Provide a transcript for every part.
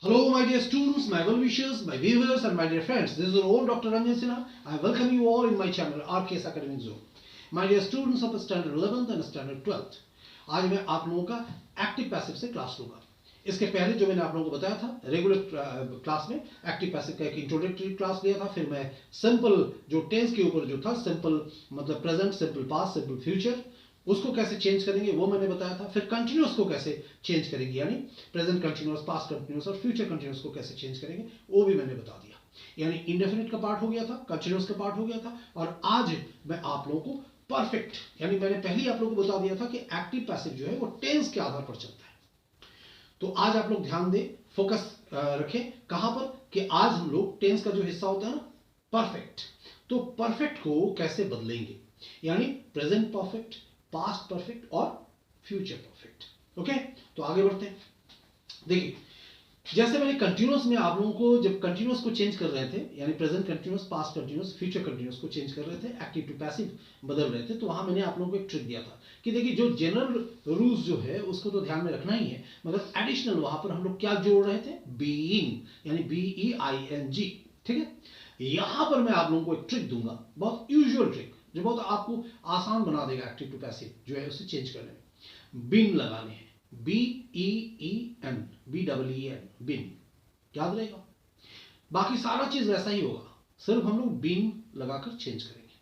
Hello, my dear students, my well-wishers, my viewers, and my dear friends. This is your own Dr. Ranjan Sinha. I welcome you all in my channel RKS Academic Zone. My dear students of Standard 11th and Standard 12th. आज मैं आप लोगों का active passive से class लूंगा. इसके पहले जो मैंने आप लोगों को बताया था रेगुलर क्लास में एक्टिव पैसिव का एक इंट्रोडक्टरी क्लास लिया था. फिर मैं सिंपल जो टेंस के ऊपर जो था सिंपल मतलब present, simple past, simple future उसको कैसे चेंज करेंगे वो मैंने बताया था. फिर कंटिन्यूअस को कैसे चेंज करेंगे यानी प्रेजेंट कंटिन्यूअस, पास्ट कंटिन्यूअस और फ्यूचर कंटिन्यूअस को कैसे चेंज करेंगे वो भी मैंने बता दिया. यानी इंडेफिनिट का पार्ट हो गया था, कंटिन्यूअस का पार्ट हो गया था. और आज मैं आप लोगों को परफेक्ट यानी मैंने पहले ही आप लोगों को बता दिया था कि एक्टिव पैसिव जो है वो टेंस के आधार पर चलता है. तो आज आप लोग ध्यान दें, फोकस रखें कहां पर कि आज हम लोग टेंस का जो हिस्सा होता है ना परफेक्ट, तो परफेक्ट को कैसे बदलेंगे यानी प्रेजेंट परफेक्ट, पास्ट परफेक्ट और फ्यूचर परफेक्ट. ओके, तो आगे बढ़ते हैं. देखिए जैसे मैंने कंटिन्यूअस में आप लोगों को जब कंटिन्यूअस को चेंज कर रहे थे यानी present continuous, past continuous, future continuous को चेंज कर रहे थे, एक्टिव टू पैसिव बदल रहे थे, तो वहां मैंने आप लोगों को एक ट्रिक दिया था कि देखिए जो जनरल रूल्स जो है उसको तो ध्यान में रखना ही है, मगर एडिशनल वहां पर हम लोग क्या जोड़ रहे थे, बीइंग यानी BEING. ठीक है, यहां पर मैं आप लोगों को एक ट्रिक दूंगा, बहुत यूजुअल ट्रिक जो बहुत आपको आसान बना देगा एक्टिव टू पैसिव जो है उसे चेंज करने में. बिन लगाने हैं, BEEN, BEEN, बिन, याद रहेगा. बाकी सारा चीज वैसा ही होगा, सिर्फ हम लोग बिन लगाकर चेंज करेंगे.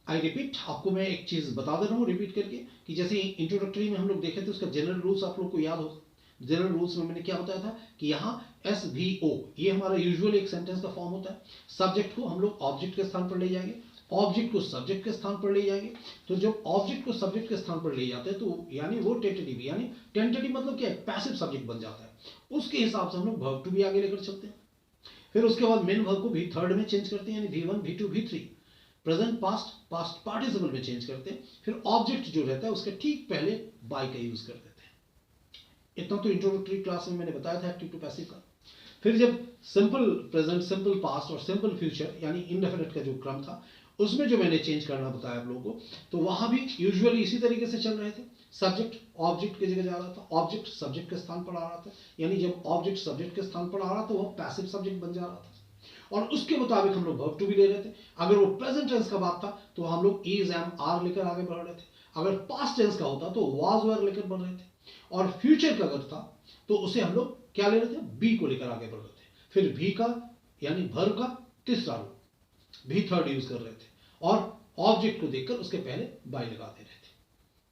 आई रिपीट, आपको मैं एक चीज बता दे रहा हूं रिपीट करके कि जैसे इंट्रोडक्टरी में हम लोग देखे थे उसका जनरल रूल्स आप लोग को याद होगा. जनरल रूल्स में मैंने क्या बताया था कि यहाँ SVO ये हमारा यूजुअल एक सेंटेंस का फॉर्म होता है. सब्जेक्ट को हम लोग ऑब्जेक्ट के स्थान पर ले जाएंगे, ऑब्जेक्ट को सब्जेक्ट के स्थान पर ले जाएंगे. तो जब ऑब्जेक्ट को सब्जेक्ट के स्थान पर ले जाते हैं तो यानी वो टेंटेटिव यानी टेंटेटिव मतलब क्या है, पैसिव सब्जेक्ट बन जाता है. उसके हिसाब से हम लोग वर्ब टू भी आगे लेकर चलते हैं. फिर उसके बाद मेन वर्ब को भी थर्ड में चेंज करते हैं यानी V1, V2, V3. Present, past, past participle में चेंज करते हैं. फिर ऑब्जेक्ट जो रहता है उसके ठीक पहले बाय का यूज कर देते हैं. इतना तो इंट्रोडक्टरी क्लास में मैंने बताया था एक्टिव टू पैसिव का. फिर जब सिंपल प्रेजेंट, सिंपल पास्ट और सिंपल फ्यूचर यानी इंडेफिनिट का जो क्रम था उसमें जो मैंने चेंज करना बताया आप लोगों को, तो वहां भी यूजुअली इसी तरीके से चल रहे थे. सब्जेक्ट ऑब्जेक्ट की जगह जा रहा था, ऑब्जेक्ट सब्जेक्ट के स्थान पर आ रहा था, यानी जब ऑब्जेक्ट सब्जेक्ट के स्थान पर आ रहा था वो पैसिव सब्जेक्ट बन जा रहा था. और उसके मुताबिक हम लोग वर्ब टू भी ले रहे थे. अगर वो प्रेजेंट टेंस का बात था तो हम लोग इज, एम, आर लेकर आगे बढ़ रहे थे. अगर पास्ट टेंस का होता तो वाज, वर लेकर बढ़ रहे थे. और फ्यूचर का अगर था तो उसे हम लोग क्या ले रहे थे, बी को लेकर आगे बढ़ रहे थे. फिर भी का यानी भर का तीसरा रूप, भी थर्ड यूज कर रहे थे. और ऑब्जेक्ट को देखकर उसके पहले बाय लगा दे रहे थे.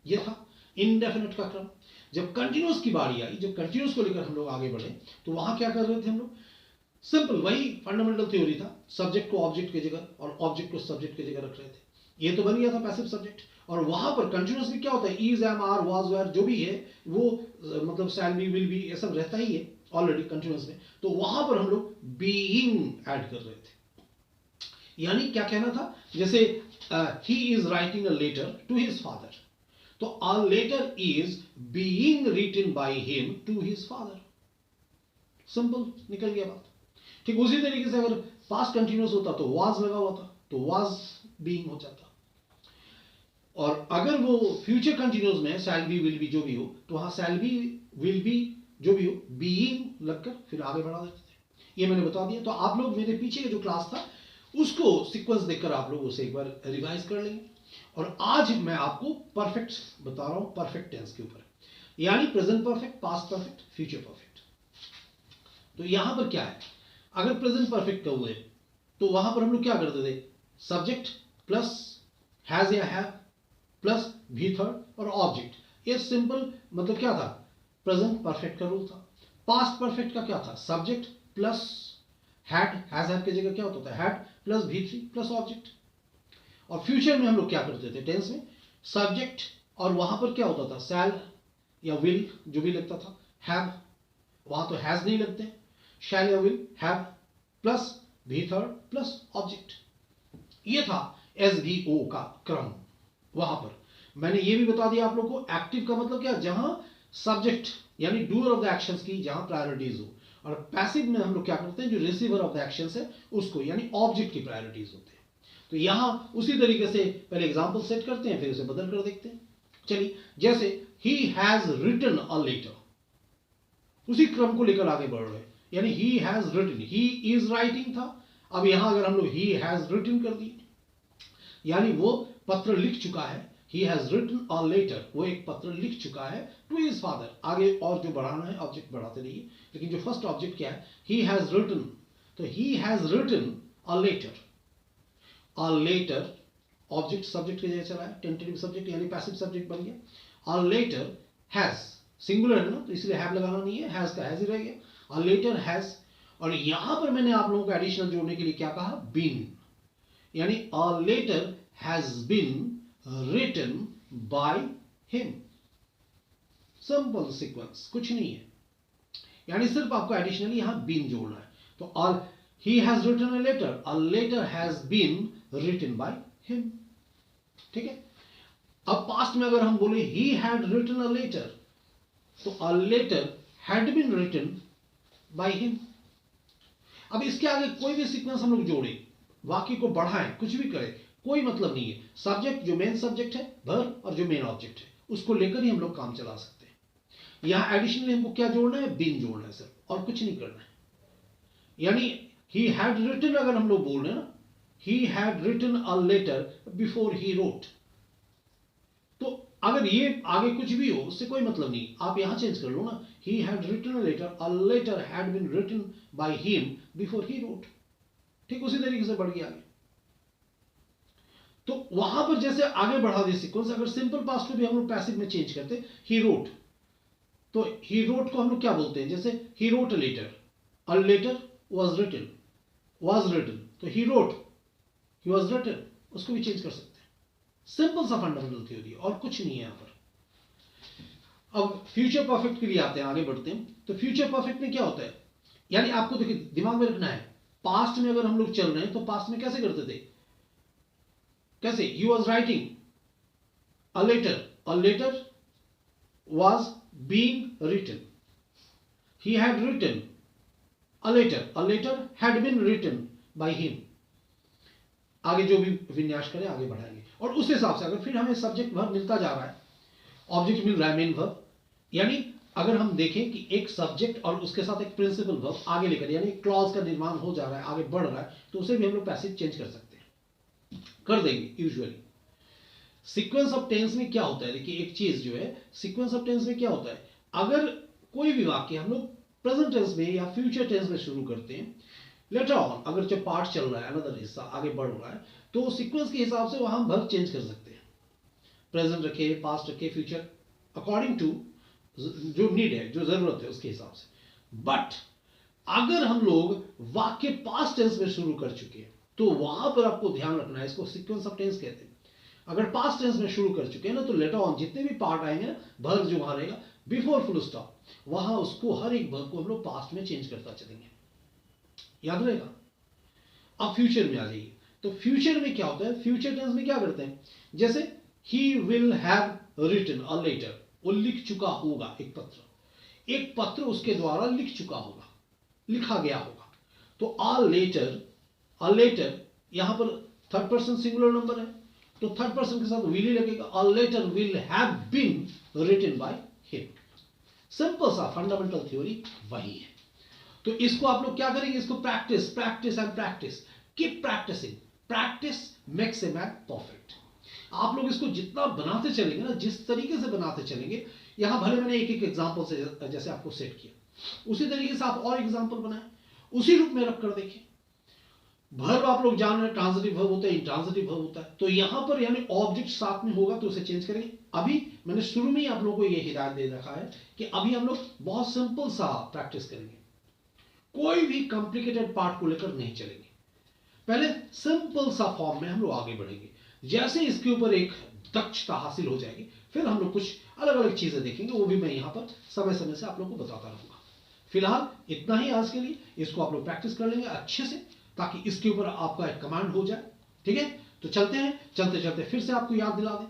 यह था इंडेफिनिट का क्रम. जब कंटिन्यूअस की बारी आई, जब कंटिन्यूअस को लेकर हम लोग आगे बढ़े तो वहां क्या कर रहे थे हम लोग, सिंपल वही फंडामेंटल थ्योरी था, सब्जेक्ट को ऑब्जेक्ट की जगह और ऑब्जेक्ट को सब्जेक्ट की जगह रख रहे थे. ये तो बन गया था पैसिव सब्जेक्ट. और वहां पर कंटिन्यूअस में क्या होता है, is, am, are, was, where जो भी है वो मतलब शैल बी, विल बी ये सब रहता ही है ऑलरेडी कंटिन्यूअस में. तो वहां पर हम लोग बीइंग ऐड कर रहे थे. यानी क्या कहना था, जैसे he is writing a letter to his father, तो a letter is being written by him to his father. Simple निकल गया बात. ठीक उसी तरीके से अगर पास्ट कंटिन्यूअस होता तो वाज लगा हुआ था तो वाज बीइंग हो जाता. और अगर वो फ्यूचर कंटिन्यूअस में शैल बी, विल बी जो भी हो तो वहां शैल बी, विल बी जो भी हो बीइंग लगकर फिर आगे बढ़ा देते थे. ये मैंने बता दिया. तो आप लोग मेरे पीछे जो क्लास था उसको सीक्वेंस देखकर आप लोग उसे एक बार रिवाइज कर लेंगे. और आज मैं आपको परफेक्ट बता रहा हूं, परफेक्ट टेंस के ऊपर यानी present perfect, past perfect, future perfect. तो यहां पर क्या है, अगर प्रेजेंट परफेक्ट का हुए तो वहां पर हम लोग क्या करते थे, सब्जेक्ट प्लस हैज या हैव प्लस भी थर्ड और ऑब्जेक्ट. ये सिंपल मतलब क्या था, प्रेजेंट परफेक्ट का रूल था. पास्ट परफेक्ट का क्या था, सब्जेक्ट प्लस हैड, हैज की जगह क्या होता था, हैड प्लस भी थ्री प्लस ऑब्जेक्ट. और फ्यूचर में हम लोग क्या करते थे, टेंस में सब्जेक्ट और वहां पर क्या होता था, शैल या विल जो भी लगता था, हैव वहां तो हैज नहीं लगते, शैल या विल, हैव प्लस भी थर्ड प्लस ऑब्जेक्ट. ये था SVO का क्रम. वहां पर मैंने ये भी बता दिया आप लोगों को, एक्टिव का मतलब क्या, जहां सब्जेक्ट यानी डूअर ऑफ द एक्शंस की जहां प्रायोरिटीज हो. और पैसिव में हम लोग क्या करते हैं, जो रिसीवर ऑफ द एक्शंस है उसको यानी ऑब्जेक्ट की प्रायोरिटीज होते हैं. तो यहां उसी तरीके से पहले एग्जांपल सेट करते हैं फिर उसे बदल कर देखते हैं. चलिए, जैसे ही हैज रिटन अ लेटर, उसी क्रम को लेकर आगे बढ़ रहे हैं। यानी he has written, he is writing था, अब यहां अगर हम लोग ही हैज रिटन कर दिए, यानी वो पत्र लिख चुका है। He has written a letter, वो एक पत्र लिख चुका है टू हिज फादर। आगे और जो बढ़ाना है ऑब्जेक्ट बढ़ाते रहिए, लेकिन जो फर्स्ट ऑब्जेक्ट क्या है, ही हैज रिटन, तो he has written a letter. A letter object subject के जैसे चला है, टेंटेटिव सब्जेक्ट यानी पैसिव सब्जेक्ट बन गया। अ लेटर हैज, सिंगुलर है ना, तो इसलिए हैव लगाना नहीं है, हैज का हैज ही रह गया। अ लेटर हैज, और यहां पर मैंने आप लोगों को एडिशनल जोड़ने के लिए क्या कहा, बीन, यानी a letter has been written by him. Simple sequence, कुछ नहीं है, यानी सिर्फ आपको एडिशनली यहां बीन जोड़ना है। तो he has written a letter, a letter has been written by him, ठीक है। अब पास्ट में अगर हम बोले he had written a letter, तो a letter had been written by him. अब इसके आगे कोई भी सीक्वेंस हम लोग जोड़े, वाक्य को बढ़ाएं, कुछ भी करें, कोई मतलब नहीं है। सब्जेक्ट जो मेन सब्जेक्ट है वर्ब, और जो मेन ऑब्जेक्ट है उसको लेकर ही हम लोग काम चला सकते हैं। यहां एडिशनली हमको क्या जोड़ना है, बीन जोड़ना है सिर्फ, और कुछ नहीं करना है। यानी ही हैड रिटन अगर हम लोग बोल रहे हैं ना, he had written a letter before he wrote, तो अगर ये आगे कुछ भी हो उससे कोई मतलब नहीं, आप यहां चेंज कर लो ना, he had written a letter had been written by him before he wrote, ठीक उसी तरीके से बढ़ गया आगे। तो वहां पर जैसे आगे बढ़ा दिया सीक्वेंस, अगर सिंपल पास्ट को भी हम लोग पैसिव में चेंज करते, ही रोट, तो ही रोट को हम लोग क्या बोलते हैं, जैसे he wrote a letter was written, तो he wrote he was written, उसको भी चेंज कर सकते हैं। सिंपल सा फंडामेंटल थ्योरी, और कुछ नहीं है यहां पर। अब फ्यूचर परफेक्ट के लिए आते हैं, आगे बढ़ते हैं। तो फ्यूचर परफेक्ट में क्या होता है, यानी आपको देखिए दिमाग में रखना है, पास्ट में अगर हम लोग चल रहे हैं तो पास्ट में कैसे करते थे, कैसे, he was writing a letter was being written, he had written a letter had been written by him. आगे जो भी विन्यास करें आगे बढ़ाएंगे, और उस हिसाब से अगर फिर हमें सब्जेक्ट वर्ब मिलता जा रहा है, ऑब्जेक्ट मिल रहा है मेन वर्ब, यानी अगर हम देखें कि एक सब्जेक्ट और उसके साथ एक प्रिंसिपल वर्ब आगे लेकर, यानी क्लॉज का निर्माण हो जा रहा है, आगे बढ़ रहा है, तो उसे भी हम लोग पैसिव चेंज कर सकते हैं, कर देंगे यूजुअली। सीक्वेंस ऑफ टेंस में क्या होता है, देखिए एक चीज जो है, सीक्वेंस ऑफ टेंस में क्या होता है, अगर कोई भी वाक्य हम लोग प्रेजेंट टेंस में या फ्यूचर टेंस में शुरू करते हैं, लेटर ऑन अगर जब पार्ट चल रहा है, अनदर हिस्सा आगे बढ़ रहा है, तो सीक्वेंस के हिसाब से वहां वर्ब चेंज कर सकते हैं, प्रेजेंट रखे, पास्ट रखे, फ्यूचर, अकॉर्डिंग टू जो नीड है, जो जरूरत है उसके हिसाब से। बट अगर हम लोग वाक्य पास्ट टेंस में शुरू कर चुके हैं, तो वहां पर आपको ध्यान रखना है, इसको सीक्वेंस ऑफ टेंस कहते हैं। अगर पास्ट टेंस में शुरू कर चुके हैं ना, तो लेटर ऑन जितने भी पार्ट आएंगे ना, वर्ब जो वहां रहेगा बिफोर फुल स्टॉप, वहां उसको हर एक वर्ब को हम लोग पास्ट में चेंज करता चलेंगे, याद रहेगा। अब फ्यूचर में आ जाइए, तो फ्यूचर में क्या होता है, फ्यूचर टेंस में क्या करते हैं, जैसे he will have written a letter, वो लिख चुका होगा एक पत्र उसके द्वारा लिख चुका होगा, लिखा गया होगा। तो अ लेटर यहां पर थर्ड पर्सन सिंगुलर नंबर है, तो थर्ड पर्सन के साथ विल ही लगेगा, a letter will have been written by him. Simple सा फंडामेंटल थ्योरी वही है। तो इसको आप लोग क्या करेंगे, इसको practice and practice, keep practicing, practice makes a man perfect. आप लोग इसको जितना बनाते चलेंगे ना, जिस तरीके से बनाते चलेंगे, यहां भले मैंने एक एग्जांपल से जैसे आपको सेट किया, उसी तरीके से आप और एग्जांपल बनाएं, उसी रूप में रखकर देखें। वर्ब आप लोग जान रहे हैं, ट्रांजिटिव वर्ब होता है, इंट्रांजिटिव वर्ब होता है, तो यहां पर यानी ऑब्जेक्ट साथ में होगा तो उसे चेंज करेंगे। अभी मैंने शुरू में ही आप लोगों को यह हिदायत दे रखा है कि अभी हम लोग बहुत सिंपल सा प्रैक्टिस करेंगे, कोई भी कॉम्प्लिकेटेड पार्ट को लेकर नहीं चलेंगे, पहले सिंपल सा फॉर्म में हम लोग आगे बढ़ेंगे। जैसे इसके ऊपर एक दक्षता हासिल हो जाएगी, फिर हम लोग कुछ अलग अलग चीजें देखेंगे, वो भी मैं यहां पर समय समय से आप लोगों को बताता रहूंगा। फिलहाल इतना ही आज के लिए, इसको आप लोग प्रैक्टिस कर लेंगे अच्छे से, ताकि इसके ऊपर आपका एक कमांड हो जाए, ठीक है। तो चलते हैं, चलते चलते फिर से आपको याद दिला दें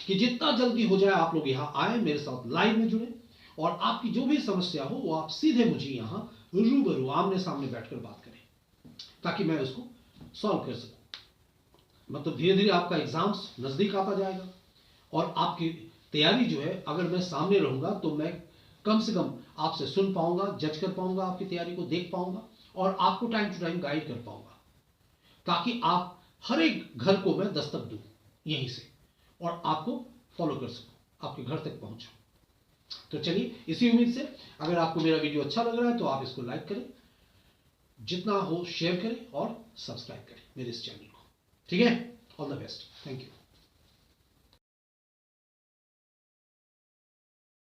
कि जितना जल्दी हो जाए आप लोग यहां आए, मेरे साथ लाइव में जुड़े, और आपकी जो भी समस्या हो वो आप सीधे मुझे यहां रूबरू आमने सामने बैठकर बात करें, ताकि मैं उसको सॉल्व कर सकूं। मतलब धीरे धीरे आपका एग्जाम्स नजदीक आता जाएगा, और आपकी तैयारी जो है, अगर मैं सामने रहूंगा तो मैं कम से कम आपसे सुन पाऊंगा, जज कर पाऊंगा, आपकी तैयारी को देख पाऊंगा और आपको टाइम टू टाइम गाइड कर पाऊंगा, ताकि आप हर एक घर को मैं दस्तक दूं यहीं से और आपको फॉलो कर सकूं, आपके घर तक पहुंचाऊं। तो चलिए, इसी उम्मीद से अगर आपको मेरा वीडियो अच्छा लग रहा है तो आप इसको लाइक करें, जितना हो शेयर करें और सब्सक्राइब करें मेरे इस चैनल को। ठीक है, all the best, thank you.